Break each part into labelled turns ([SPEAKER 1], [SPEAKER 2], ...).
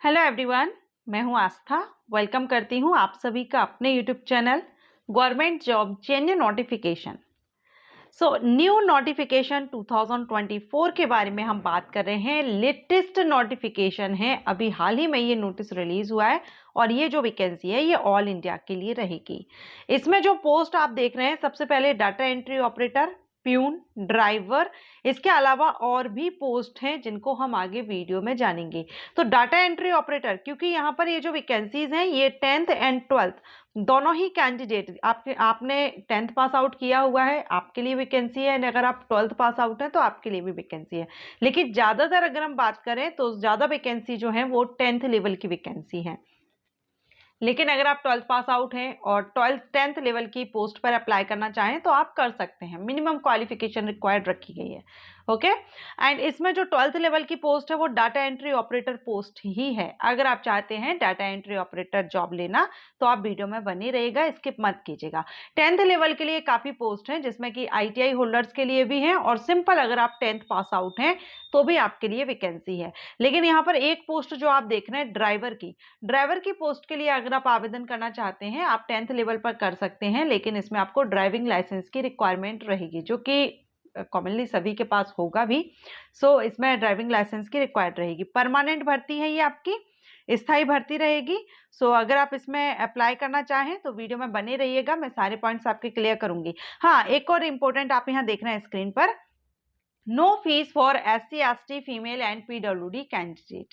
[SPEAKER 1] Hello everyone, मैं हूं आस्था। Welcome करती हूं आप सभी का अपने YouTube channel government job change notification. New notification 2024 के बारे में हम बात कर रहे हैं। लेटेस्ट नोटिफिकेशन है, अभी हाल ही में ये नोटिस रिलीज हुआ है और ये जो वैकेंसी है ये ऑल इंडिया के लिए रहेगी। इसमें जो पोस्ट आप देख रहे हैं, सबसे पहले data entry operator, peon, driver, इसके अलावा और भी पोस्ट हैं जिनको हम आगे वीडियो में जानेंगे। तो डाटा एंट्री ऑपरेटर, क्योंकि यहाँ पर ये जो वैकेंसीज हैं ये 10th एंड 12th दोनों ही कैंडिडेट, आपने 10th पास आउट किया हुआ है, आपके लिए वैकेंसी है, अगर आप 12th पास आउट हैं तो आपके लिए भी वैकेंसी है। लेकिन ज्यादातर अगर हम बात करें तो ज्यादा वैकेंसी जो है वो 10th लेवल की वैकेंसी है। लेकिन अगर आप 12th पास आउट हैं और 10th लेवल की पोस्ट पर अप्लाई करना चाहें तो आप कर सकते हैं। मिनिमम क्वालिफिकेशन रिक्वायर्ड रखी गई है। ओके, एंड इसमें जो 12th लेवल की पोस्ट है वो डाटा एंट्री ऑपरेटर पोस्ट ही है। अगर आप चाहते हैं डाटा एंट्री ऑपरेटर जॉब लेना तो आप वीडियो में बने रहिएगा, स्किप मत कीजिएगा। 10th लेवल के लिए काफी पोस्ट हैं जिसमें कि ITI होल्डर्स के लिए भी हैं और सिंपल अगर आप 10th पास आउट हैं तो भी आपके लिए वैकेंसी है। लेकिन यहाँ पर एक पोस्ट जो आप देख रहे हैं ड्राइवर की पोस्ट के लिए अगर आप आवेदन करना चाहते हैं आप 10th लेवल पर कर सकते हैं, लेकिन इसमें आपको ड्राइविंग लाइसेंस की रिक्वायरमेंट रहेगी जो कि कॉमनली सभी के पास होगा भी। इसमें ड्राइविंग लाइसेंस की रिक्वायर्ड रहेगी। परमानेंट भर्ती है, ये आपकी स्थायी भर्ती रहेगी। अगर आप इसमें अप्लाई करना चाहें तो वीडियो में बने रहिएगा, मैं सारे पॉइंट्स आपके क्लियर करूंगी। हाँ, एक और इंपॉर्टेंट आप यहाँ देख रहे हैं स्क्रीन पर, no fees for SC ST female and PWD candidate.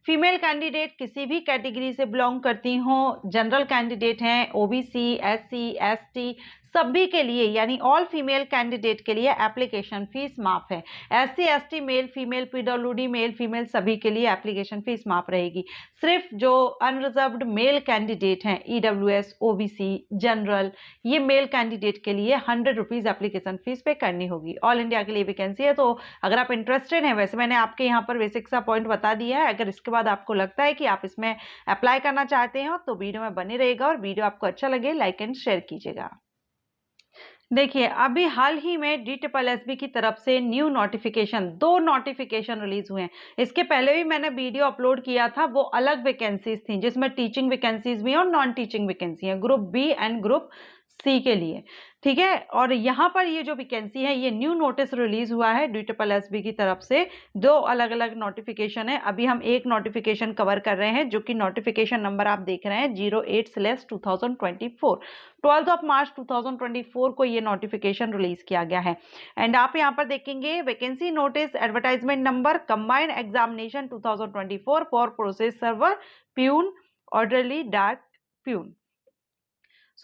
[SPEAKER 1] Female candidate किसी भी कैटेगरी से बिलोंग करती हो, जनरल कैंडिडेट हैं, OBC SC ST सभी के लिए यानी ऑल फीमेल कैंडिडेट के लिए एप्लीकेशन फीस माफ है। SC ST male female PWD male female सभी के लिए एप्लीकेशन फीस माफ रहेगी। सिर्फ जो अनरिजर्व्ड मेल कैंडिडेट हैं EWS OBC जनरल, ये मेल कैंडिडेट के लिए 100 रुपीज एप्लीकेशन फीस पे करनी होगी। ऑल इंडिया के लिए वैकेंसी है, तो अगर आप इंटरेस्टेड हैं, वैसे मैंने आपके यहाँ पर बेसिक सा पॉइंट बता दिया है, अगर इसके बाद आपको लगता है कि आप इसमें अप्लाई करना चाहते हो तो वीडियो में बने रहेगा और वीडियो आपको अच्छा लगे लाइक एंड शेयर कीजिएगा। देखिए, अभी हाल ही में DSSB की तरफ से न्यू नोटिफिकेशन, 2 नोटिफिकेशन रिलीज हुए हैं। इसके पहले भी मैंने वीडियो अपलोड किया था, वो अलग वैकेंसीज थी जिसमें टीचिंग वैकेंसीज भी हैं और नॉन टीचिंग वैकेंसी है, group B and group C के लिए। ठीक है, और यहाँ पर ये जो वैकेंसी है ये न्यू नोटिस रिलीज हुआ है DSSB की तरफ से। 2 अलग अलग नोटिफिकेशन है, अभी हम एक नोटिफिकेशन कवर कर रहे हैं जो कि नोटिफिकेशन नंबर आप देख रहे हैं 08/2024। 12 मार्च 2024 को ये नोटिफिकेशन रिलीज किया गया है। एंड आप यहाँ पर देखेंगे vacancy notice advertisement number combined examination 2024 for process server peon orderly dark peon.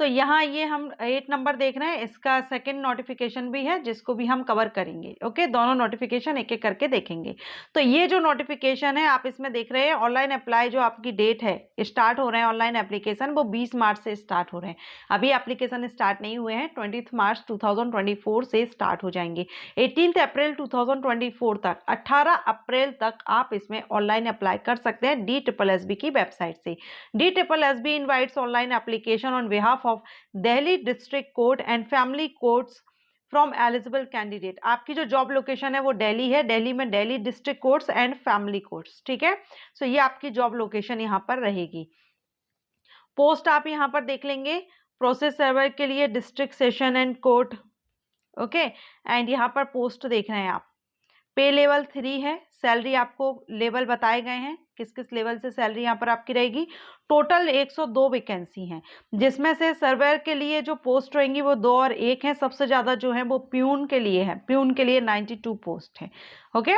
[SPEAKER 1] यहाँ ये हम 8 नंबर देख रहे हैं, इसका सेकंड नोटिफिकेशन भी है जिसको भी हम कवर करेंगे। ओके, दोनों नोटिफिकेशन एक एक करके देखेंगे। तो ये जो नोटिफिकेशन है आप इसमें देख रहे हैं, ऑनलाइन अप्लाई जो आपकी डेट है, स्टार्ट हो रहे हैं ऑनलाइन एप्लीकेशन, वो 20 मार्च से स्टार्ट हो रहे हैं। अभी एप्लीकेशन स्टार्ट नहीं हुए हैं, 20 मार्च 2024 से स्टार्ट हो जाएंगे। 18 अप्रैल 2024 तक, 18 अप्रैल तक आप इसमें ऑनलाइन अप्लाई कर सकते हैं DSSB की वेबसाइट से। DSSB invites online application on behalf of Delhi District Court and Family Courts from eligible candidate. आपकी जो जॉब लोकेशन है वो दिल्ली है, दिल्ली में Delhi district courts and family courts. ठीक है, ये आपकी जॉब लोकेशन यहाँ पर रहेगी। पोस्ट आप यहाँ पर देख लेंगे, प्रोसेस सर्वर के लिए district session and court. Okay, and यहाँ पर पोस्ट देख रहे हैं आप, पे लेवल 3 है, सैलरी आपको लेवल बताए गए हैं किस किस लेवल से सैलरी यहाँ पर आपकी रहेगी। टोटल 102 वैकेंसी हैं जिसमें से सर्वेयर के लिए जो पोस्ट रहेंगी वो 2 और 1 है। सबसे ज्यादा जो है वो प्यून के लिए है, प्यून के लिए 92 पोस्ट है। ओके,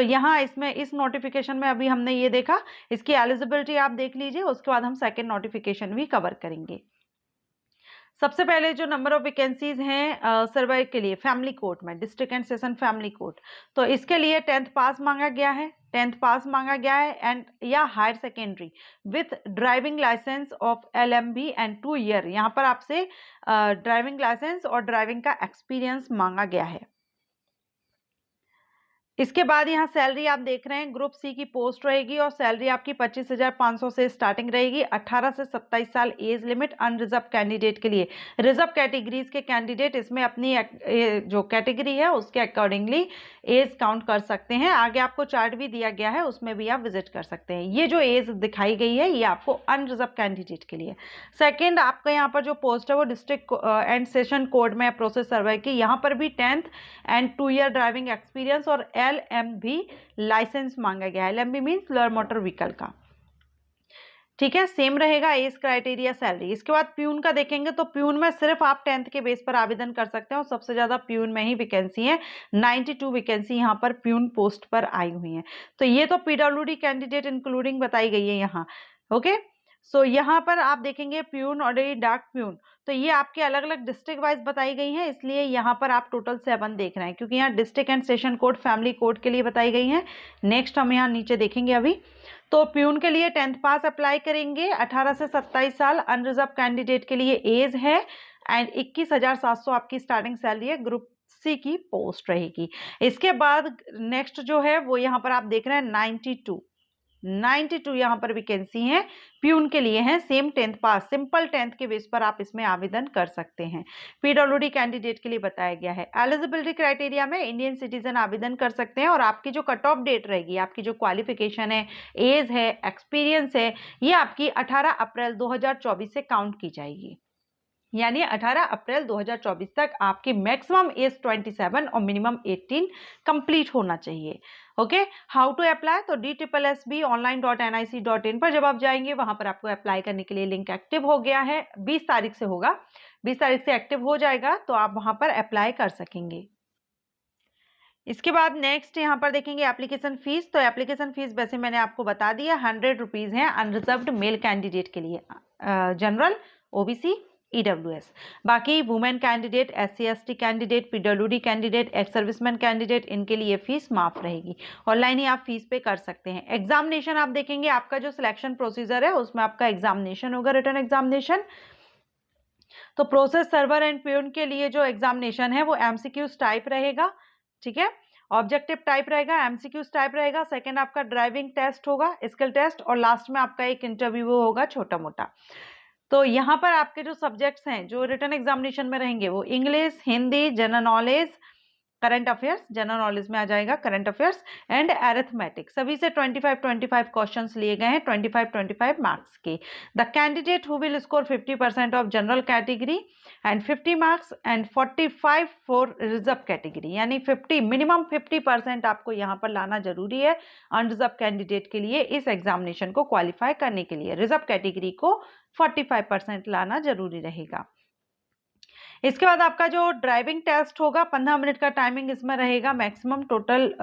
[SPEAKER 1] यहाँ इसमें इस नोटिफिकेशन में अभी हमने ये देखा, इसकी एलिजिबिलिटी आप देख लीजिए, उसके बाद हम सेकेंड नोटिफिकेशन भी कवर करेंगे। सबसे पहले जो नंबर ऑफ वैकेंसीज हैं सर्वे के लिए फैमिली कोर्ट में, district and session family court, तो इसके लिए 10th पास मांगा गया है, 10th पास मांगा गया है एंड या higher secondary with driving licence of LMB and 2 year. यहाँ पर आपसे ड्राइविंग लाइसेंस और ड्राइविंग का एक्सपीरियंस मांगा गया है। इसके बाद यहाँ सैलरी आप देख रहे हैं, ग्रुप सी की पोस्ट रहेगी और सैलरी आपकी 25,500 से स्टार्टिंग रहेगी। 18 से 27 साल एज लिमिट अनरिजर्व कैंडिडेट के लिए। रिजर्व कैटेगरीज के कैंडिडेट इसमें अपनी जो कैटेगरी है उसके अकॉर्डिंगली एज काउंट कर सकते हैं। आगे आपको चार्ट भी दिया गया है, उसमें भी आप विजिट कर सकते हैं। ये जो एज दिखाई गई है ये आपको अनरिजर्व कैंडिडेट के लिए। सेकेंड, आपका यहाँ पर जो पोस्ट है वो डिस्ट्रिक्ट एंड सेशन कोड में प्रोसेस सर्वर की। यहाँ पर भी 10th and 2 year driving experience और LMV लाइसेंस मांगा गया है। LMV मीन्स लर मोटर व्हीकल का। ठीक है, सेम रहेगा एज क्राइटेरिया, सैलरी। इसके बाद प्यून का देखेंगे तो प्यून में सिर्फ आप 10th के बेस पर आवेदन कर सकते हैं और सबसे ज्यादा प्यून में ही वैकेंसी है। 92 वैकेंसी यहाँ पर प्यून पोस्ट पर आई हुई है। तो ये तो PWD कैंडिडेट इंक्लूडिंग बताई गई है यहाँ। ओके, सो यहाँ पर आप देखेंगे प्यून और डार्क प्यून, तो ये आपके अलग अलग डिस्ट्रिक्ट वाइज बताई गई हैं, इसलिए यहाँ पर आप टोटल 7 देख रहे हैं, क्योंकि यहाँ district and session code, family code के लिए बताई गई हैं। नेक्स्ट हम यहाँ नीचे देखेंगे अभी। तो प्यून के लिए 10th पास अप्लाई करेंगे। 18 से 27 साल अनरिजर्व कैंडिडेट के लिए एज है एंड 21,700 आपकी स्टार्टिंग सैलरी है। ग्रुप सी की पोस्ट रहेगी। इसके बाद नेक्स्ट जो है वो यहाँ पर आप देख रहे हैं 92 यहाँ पर वैकेंसी है, प्यून के लिए है। सेम 10th पास, सिंपल 10th के बेस पर आप इसमें आवेदन कर सकते हैं। PWD कैंडिडेट के लिए बताया गया है। एलिजिबिलिटी क्राइटेरिया में इंडियन सिटीजन आवेदन कर सकते हैं और आपकी जो कट ऑफ डेट रहेगी, आपकी जो क्वालिफिकेशन है, एज है, एक्सपीरियंस है, ये आपकी 18 अप्रैल 2024 से काउंट की जाएगी। यानी 18 अप्रैल 2024 तक आपकी मैक्सिमम एज 27 और मिनिमम 18 कंप्लीट होना चाहिए। ओके, हाउ टू अप्लाई, तो DSSB.online.nic.in पर जब आप जाएंगे वहां पर आपको अप्लाई करने के लिए लिंक एक्टिव हो गया है। 20 तारीख से होगा, 20 तारीख से एक्टिव हो जाएगा, तो आप वहां पर अप्लाई कर सकेंगे। इसके बाद नेक्स्ट यहाँ पर देखेंगे एप्लीकेशन फीस। तो एप्लीकेशन फीस वैसे मैंने आपको बता दिया, 100 रुपीज है अनरिजर्व्ड मेल कैंडिडेट के लिए, जनरल, OBC, EWS। बाकी women candidate, SC/ST candidate, PWD candidate, ex serviceman candidate, इनके लिए फीस माफ रहेगी। ऑनलाइन ही आप फीस पे कर सकते हैं। एग्जामिनेशन आप देखेंगे, आपका जो सिलेक्शन प्रोसीजर है उसमें आपका एग्जामिनेशन होगा, रिटन एग्जामिनेशन। तो प्रोसेस सर्वर एंड प्यून के लिए जो एग्जामिनेशन है वो MCQs टाइप रहेगा। ठीक है, ऑब्जेक्टिव टाइप रहेगा, MCQs टाइप रहेगा। सेकेंड आपका ड्राइविंग टेस्ट होगा, स्किल टेस्ट, और लास्ट में आपका एक इंटरव्यू होगा छोटा मोटा। तो यहाँ पर आपके जो सब्जेक्ट्स हैं जो रिटन एग्जामिनेशन में रहेंगे वो English, Hindi, general knowledge, current affairs, general knowledge में आ जाएगा करंट अफेयर्स, एंड अरिथमेटिक। सभी से 25 क्वेश्चंस लिए गए हैं, 25 मार्क्स के। The candidate who will score 50% of general category and 50 marks and 45 for reserve category, यानी 50, मिनिमम 50% आपको यहाँ पर लाना जरूरी है अनरिजर्व कैंडिडेट के लिए इस एग्जामिनेशन को क्वालिफाई करने के लिए। रिजर्व कैटेगरी को 45% लाना जरूरी रहेगा। इसके बाद आपका जो ड्राइविंग टेस्ट होगा 15 मिनट का टाइमिंग इसमें रहेगा। Maximum total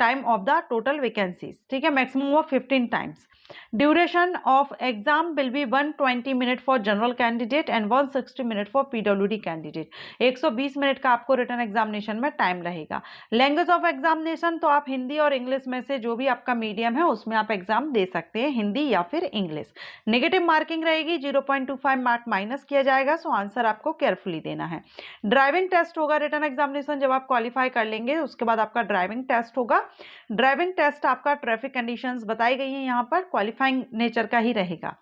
[SPEAKER 1] time of the total vacancies, ठीक है, maximum of 15 times. Duration of exam will be 120 minute for general candidate and 160 minute for PWD candidate. 120 minute का आपको रिटन एग्जामिनेशन में time रहेगा। लैंग्वेज ऑफ एग्जामिनेशन, तो आप हिंदी और English में से जो भी आपका मीडियम है उसमें आप एग्जाम दे सकते हैं, हिंदी या फिर इंग्लिश। नेगेटिव मार्किंग रहेगी, 0.25 मार्क माइनस किया जाएगा, सो आंसर आपको केयरफुली देना है। ड्राइविंग टेस्ट होगा, रिटन एग्जामिनेशन जब आप क्वालिफाई कर लेंगे उसके बाद आपका ड्राइविंग टेस्ट होगा। ड्राइविंग टेस्ट आपका ट्रैफिक कंडीशंस बताई गई हैं यहाँ पर, क्वालिफाइंग नेचर का ही रहेगा।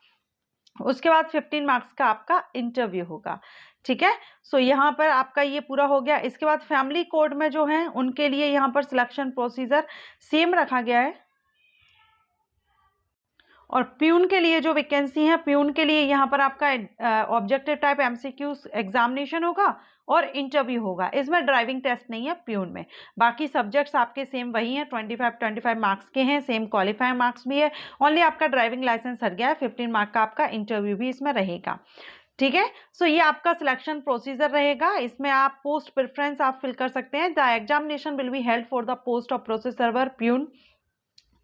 [SPEAKER 1] उसके बाद 15 मार्क्स का आपका इंटरव्यू होगा। ठीक है, सो यहाँ पर आपका ये पूरा हो गया। इसके बाद फैमिली कोड में जो है उनके लिए यहाँ पर सिलेक्शन प्रोसीजर सेम रखा गया है। और प्यून के लिए जो वैकेंसी है, प्यून के लिए यहाँ पर आपका ऑब्जेक्टिव टाइप MCQ एग्जामिनेशन होगा और इंटरव्यू होगा। इसमें ड्राइविंग टेस्ट नहीं है प्यून में। बाकी सब्जेक्ट्स आपके सेम वही हैं, 25 मार्क्स के हैं, सेम क्वालिफाइंग मार्क्स भी है। ओनली आपका ड्राइविंग लाइसेंस हट गया है, 15 मार्क का आपका इंटरव्यू भी इसमें रहेगा। ठीक है, सो ये आपका सिलेक्शन प्रोसीजर रहेगा। इसमें आप पोस्ट प्रेफरेंस आप फिल कर सकते हैं। The examination will be held for the post of process server peon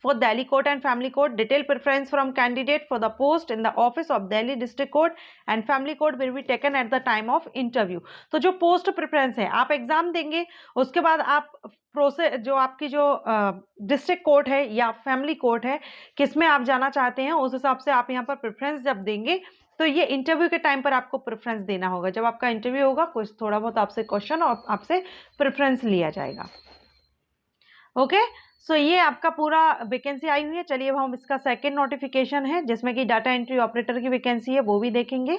[SPEAKER 1] for Delhi Court and Family Court. Detailed preference from candidate for the post in the office of Delhi District Court and Family Court will be taken at the time of interview. तो जो post preference है, आप exam देंगे, उसके बाद आप process जो आपकी जो डिस्ट्रिक्ट कोर्ट है या फैमिली कोर्ट है, किसमें आप जाना चाहते हैं, उस हिसाब से आप यहाँ पर प्रेफरेंस जब देंगे तो ये इंटरव्यू के टाइम पर आपको प्रेफरेंस देना होगा। जब आपका इंटरव्यू होगा कुछ थोड़ा बहुत आपसे क्वेश्चन और आपसे प्रेफरेंस लिया जाएगा। ओके, सो ये आपका पूरा वैकेंसी आई हुई है। चलिए अब हम इसका सेकंड नोटिफिकेशन है जिसमें कि डाटा एंट्री ऑपरेटर की वैकेंसी है, वो भी देखेंगे।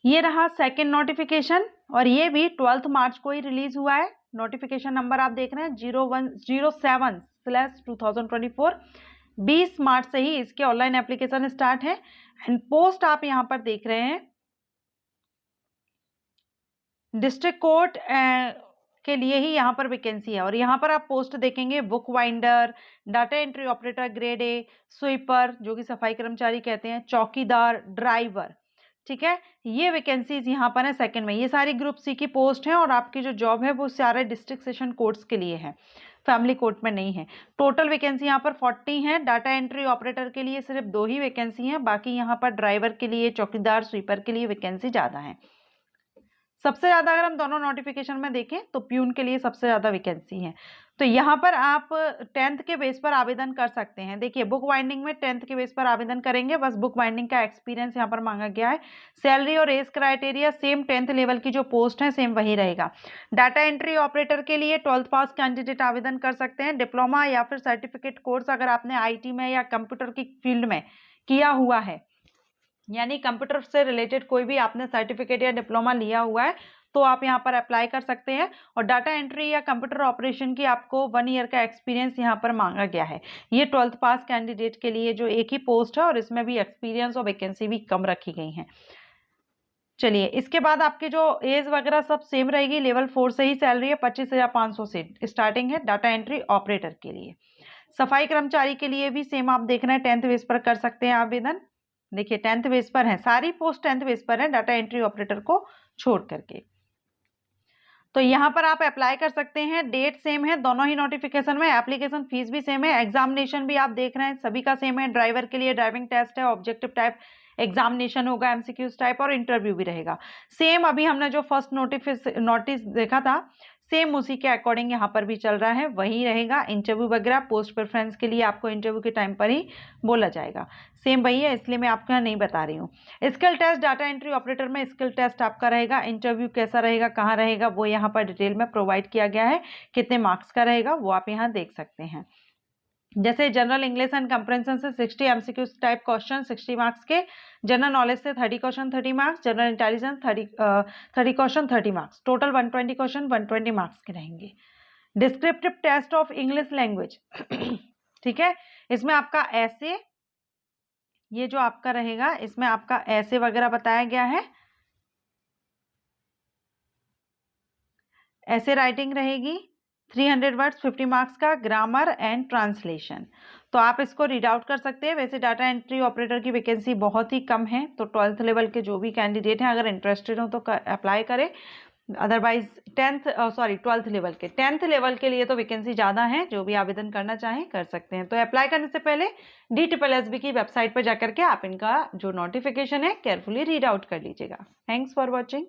[SPEAKER 1] ये रहा सेकंड नोटिफिकेशन और ये भी 12 मार्च को ही रिलीज हुआ है। नोटिफिकेशन नंबर आप देख रहे हैं 0107/2024। 20 मार्च से ही इसके ऑनलाइन एप्लीकेशन स्टार्ट है एंड पोस्ट आप यहां पर देख रहे हैं डिस्ट्रिक्ट कोर्ट के लिए ही यहाँ पर वैकेंसी है। और यहाँ पर आप पोस्ट देखेंगे book winder, data entry operator grade A, sweeper जो कि सफाई कर्मचारी कहते हैं, चौकीदार, ड्राइवर। ठीक है, ये वैकेंसीज यहाँ पर है सेकंड में। ये सारी ग्रुप सी की पोस्ट है और आपकी जो जॉब है वो सारे डिस्ट्रिक्ट सेशन कोर्ट्स के लिए है, फैमिली कोर्ट में नहीं है। टोटल वैकेंसी यहाँ पर 40 है। डाटा एंट्री ऑपरेटर के लिए सिर्फ 2 ही वैकेंसी है, बाकी यहाँ पर ड्राइवर के लिए, चौकीदार, स्वीपर के लिए वैकेंसी ज्यादा है। सबसे ज्यादा अगर हम दोनों नोटिफिकेशन में देखें तो प्यून के लिए सबसे ज्यादा वैकेंसी है। तो यहाँ पर आप 10th के बेस पर आवेदन कर सकते हैं। देखिए बुक बाइंडिंग में 10th के बेस पर आवेदन करेंगे, बस बुक बाइंडिंग का एक्सपीरियंस यहाँ पर मांगा गया है। सैलरी और age criteria same 10th level की जो पोस्ट है सेम वही रहेगा। डाटा एंट्री ऑपरेटर के लिए 12th पास कैंडिडेट आवेदन कर सकते हैं। डिप्लोमा या फिर सर्टिफिकेट कोर्स अगर आपने IT में या कंप्यूटर की फील्ड में किया हुआ है, यानी कंप्यूटर से रिलेटेड कोई भी आपने सर्टिफिकेट या डिप्लोमा लिया हुआ है तो आप यहाँ पर अप्लाई कर सकते हैं। और डाटा एंट्री या कंप्यूटर ऑपरेशन की आपको 1 ईयर का एक्सपीरियंस यहाँ पर मांगा गया है। ये 12th पास कैंडिडेट के लिए जो एक ही पोस्ट है और इसमें भी एक्सपीरियंस और वैकेंसी भी कम रखी गई है। चलिए इसके बाद आपके जो एज वगैरह सब सेम रहेगी। लेवल 4 से ही सैलरी है, 25,500 से स्टार्टिंग है डाटा एंट्री ऑपरेटर के लिए। सफाई कर्मचारी के लिए भी सेम आप देख रहे हैं 10th बेस पर कर सकते हैं आवेदन। देखिए 10th बेस पर है, सारी पोस्ट 10th बेस पर है डाटा एंट्री ऑपरेटर को छोड़ करके। तो यहाँ पर आप अप्लाई कर सकते हैं। डेट सेम है दोनों ही नोटिफिकेशन में, एप्लीकेशन फीस भी सेम है, एग्जामिनेशन भी आप देख रहे हैं सभी का सेम है। ड्राइवर के लिए ड्राइविंग टेस्ट है, ऑब्जेक्टिव टाइप एग्जामिनेशन होगा, MCQs टाइप और इंटरव्यू भी रहेगा सेम। अभी हमने जो फर्स्ट नोटिस देखा था सेम उसी के अकॉर्डिंग यहाँ पर भी चल रहा है, वही रहेगा। इंटरव्यू वगैरह पोस्ट प्रेफरेंस के लिए आपको इंटरव्यू के टाइम पर ही बोला जाएगा, सेम वही है, इसलिए मैं आपको यहाँ नहीं बता रही हूँ। Skill test data entry operator में स्किल टेस्ट आपका रहेगा। इंटरव्यू कैसा रहेगा, कहाँ रहेगा, वो यहाँ पर डिटेल में प्रोवाइड किया गया है। कितने मार्क्स का रहेगा वो आप यहाँ देख सकते हैं। जैसे जनरल इंग्लिश एंड कंप्रेंशन से 60 MCQ टाइप क्वेश्चन 60 मार्क्स के, जनरल नॉलेज से 30 question 30 marks, general intelligence 30 question 30 marks, total 120 question 120 marks के रहेंगे। Descriptive test of English language ठीक है, इसमें आपका ऐसे, ये जो आपका रहेगा इसमें आपका ऐसे वगैरह बताया गया है, ऐसे राइटिंग रहेगी 300 वर्ड्स 50 मार्क्स का, ग्रामर एंड ट्रांसलेशन। तो आप इसको रीड आउट कर सकते हैं। वैसे डाटा एंट्री ऑपरेटर की वैकेंसी बहुत ही कम है, तो 12th लेवल के जो भी कैंडिडेट हैं अगर इंटरेस्टेड हो तो अप्लाई करें। अदरवाइज 12th लेवल के 10th लेवल के लिए तो वैकेंसी ज़्यादा है, जो भी आवेदन करना चाहें कर सकते हैं। तो अप्लाई करने से पहले DSSB की वेबसाइट पर जाकर के आप इनका जो नोटिफिकेशन है केयरफुली रीड आउट कर लीजिएगा। Thanks for watching.